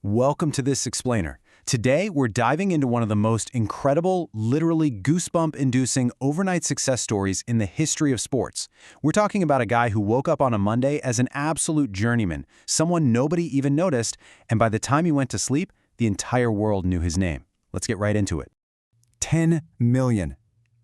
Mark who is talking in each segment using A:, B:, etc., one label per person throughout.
A: Welcome to this explainer. Today, we're diving into one of the most incredible, literally goosebump-inducing overnight success stories in the history of sports. We're talking about a guy who woke up on a Monday as an absolute journeyman, someone nobody even noticed, and by the time he went to sleep, the entire world knew his name. Let's get right into it.
B: 10 million.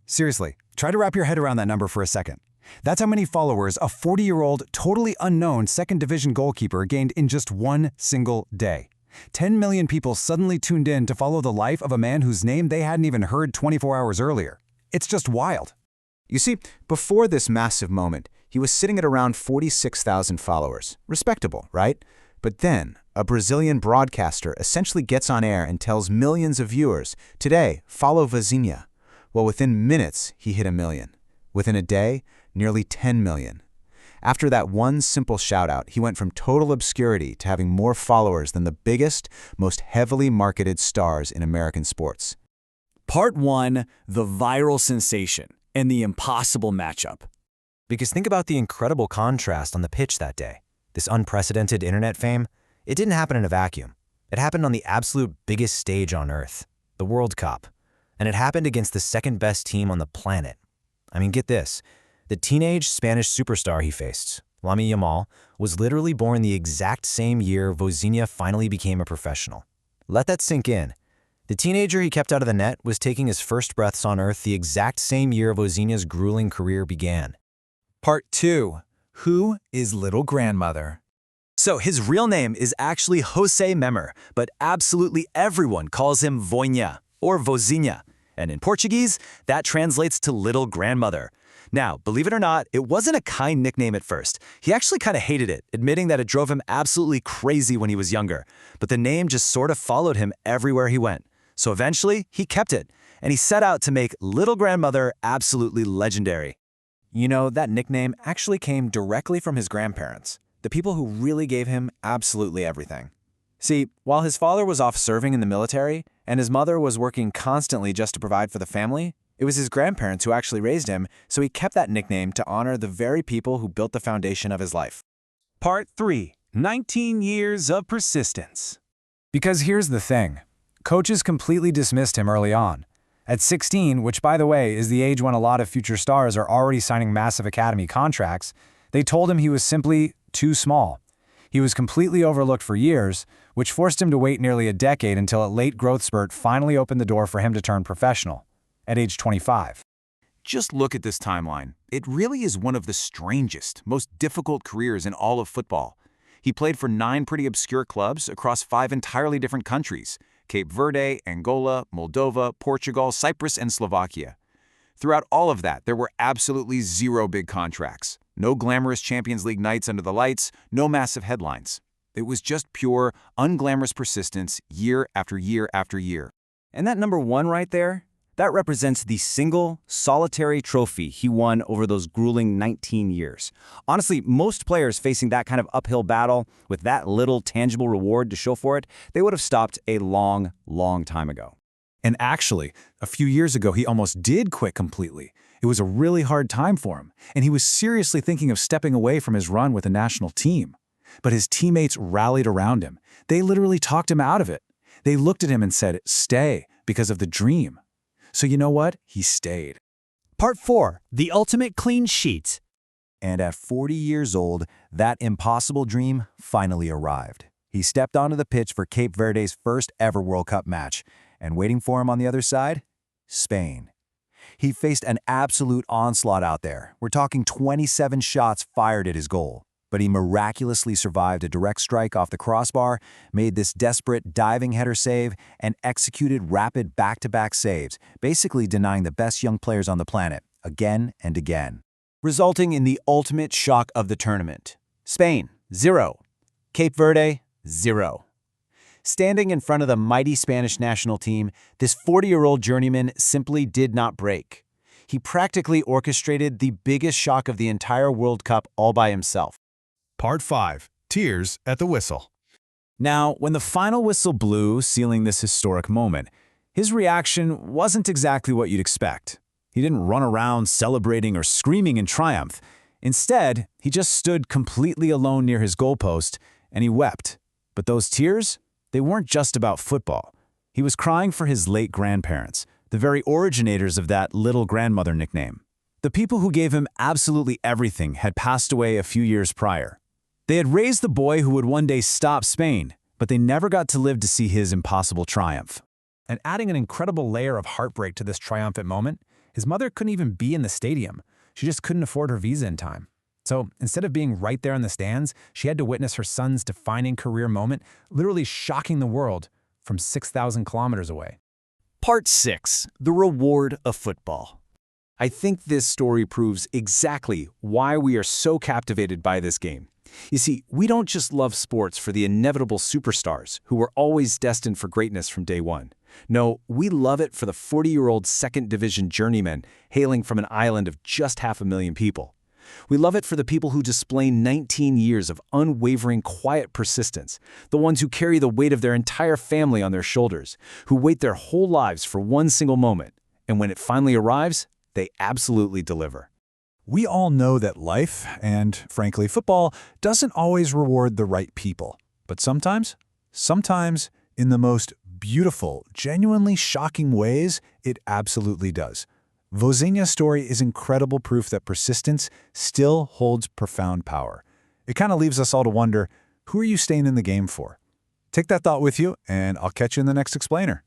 B: Seriously, try to wrap your head around that number for a second. That's how many followers a 40-year-old, totally unknown second-division goalkeeper gained in just one single day. 10 million people suddenly tuned in to follow the life of a man whose name they hadn't even heard 24 hours earlier. It's just wild.
C: You see, before this massive moment, he was sitting at around 46,000 followers. Respectable, right? But then, a Brazilian broadcaster essentially gets on air and tells millions of viewers, "Today, follow Vozinha." Well, within minutes, he hit 1 million. Within a day, nearly 10 million. After that one simple shout-out, he went from total obscurity to having more followers than the biggest, most heavily marketed stars in American sports.
D: Part 1, the viral sensation and the impossible matchup.
E: Because think about the incredible contrast on the pitch that day. This unprecedented internet fame, it didn't happen in a vacuum. It happened on the absolute biggest stage on Earth, the World Cup. And it happened against the second-best team on the planet. I mean, get this. The teenage Spanish superstar he faced, Lamine Yamal, was literally born the exact same year Vozinha finally became a professional. Let that sink in. The teenager he kept out of the net was taking his first breaths on Earth the exact same year Vozinha's grueling career began.
B: Part 2. Who is Little Grandmother?
D: So his real name is actually José Memer, but absolutely everyone calls him Vozinha or Vozinha. And in Portuguese, that translates to Little Grandmother. Now, believe it or not, it wasn't a kind nickname at first. He actually kind of hated it, admitting that it drove him absolutely crazy when he was younger. But the name just sort of followed him everywhere he went. So eventually, he kept it, and he set out to make Little Grandmother absolutely legendary.
F: You know, that nickname actually came directly from his grandparents, the people who really gave him absolutely everything. See, while his father was off serving in the military, and his mother was working constantly just to provide for the family, it was his grandparents who actually raised him, so he kept that nickname to honor the very people who built the foundation of his life.
A: Part 3. 19 years of persistence.
B: Because here's the thing. Coaches completely dismissed him early on. At 16, which by the way is the age when a lot of future stars are already signing massive academy contracts, they told him he was simply too small. He was completely overlooked for years, which forced him to wait nearly a decade until a late growth spurt finally opened the door for him to turn professional, at age 25.
C: Just look at this timeline. It really is one of the strangest, most difficult careers in all of football. He played for 9 pretty obscure clubs across 5 entirely different countries: Cape Verde, Angola, Moldova, Portugal, Cyprus, and Slovakia. Throughout all of that, there were absolutely 0 big contracts. No glamorous Champions League nights under the lights, no massive headlines. It was just pure, unglamorous persistence year after year after year.
D: And that number 1 right there, that represents the single, solitary trophy he won over those grueling 19 years. Honestly, most players facing that kind of uphill battle with that little tangible reward to show for it, they would have stopped a long, long time ago.
B: And actually, a few years ago, he almost did quit completely. It was a really hard time for him, and he was seriously thinking of stepping away from his run with the national team. But his teammates rallied around him. They literally talked him out of it. They looked at him and said, "Stay," because of the dream. So you know what? He stayed.
G: Part 4. The ultimate clean sheet.
E: And at 40 years old, that impossible dream finally arrived. He stepped onto the pitch for Cape Verde's first ever World Cup match, and waiting for him on the other side? Spain. He faced an absolute onslaught out there. We're talking 27 shots fired at his goal. But he miraculously survived a direct strike off the crossbar, made this desperate diving header save, and executed rapid back-to-back saves, basically denying the best young players on the planet, again and again.
A: Resulting in the ultimate shock of the tournament. Spain, 0. Cape Verde, 0. Standing in front of the mighty Spanish national team, this 40-year-old journeyman simply did not break. He practically orchestrated the biggest shock of the entire World Cup all by himself.
H: Part 5. Tears at the Whistle.
F: Now, when the final whistle blew, sealing this historic moment, his reaction wasn't exactly what you'd expect. He didn't run around celebrating or screaming in triumph. Instead, he just stood completely alone near his goalpost, and he wept. But those tears,
B: they weren't just about football. He was crying for his late grandparents, the very originators of that little grandmother nickname. The people who gave him absolutely everything had passed away a few years prior. They had raised the boy who would one day stop Spain, but they never got to live to see his impossible triumph.
F: And adding an incredible layer of heartbreak to this triumphant moment, his mother couldn't even be in the stadium. She just couldn't afford her visa in time. So instead of being right there in the stands, she had to witness her son's defining career moment, literally shocking the world from 6,000 kilometers away.
A: Part 6. The Reward of Football. I think this story proves exactly why we are so captivated by this game. You see, we don't just love sports for the inevitable superstars who were always destined for greatness from day one. No, we love it for the 40-year-old second division journeyman hailing from an island of just 500,000 people. We love it for the people who display 19 years of unwavering quiet persistence, the ones who carry the weight of their entire family on their shoulders, who wait their whole lives for one single moment, and when it finally arrives, they absolutely deliver.
H: We all know that life, and frankly football, doesn't always reward the right people. But sometimes, in the most beautiful, genuinely shocking ways, it absolutely does. Vozinha's story is incredible proof that persistence still holds profound power. It kind of leaves us all to wonder, who are you staying in the game for? Take that thought with you, and I'll catch you in the next explainer.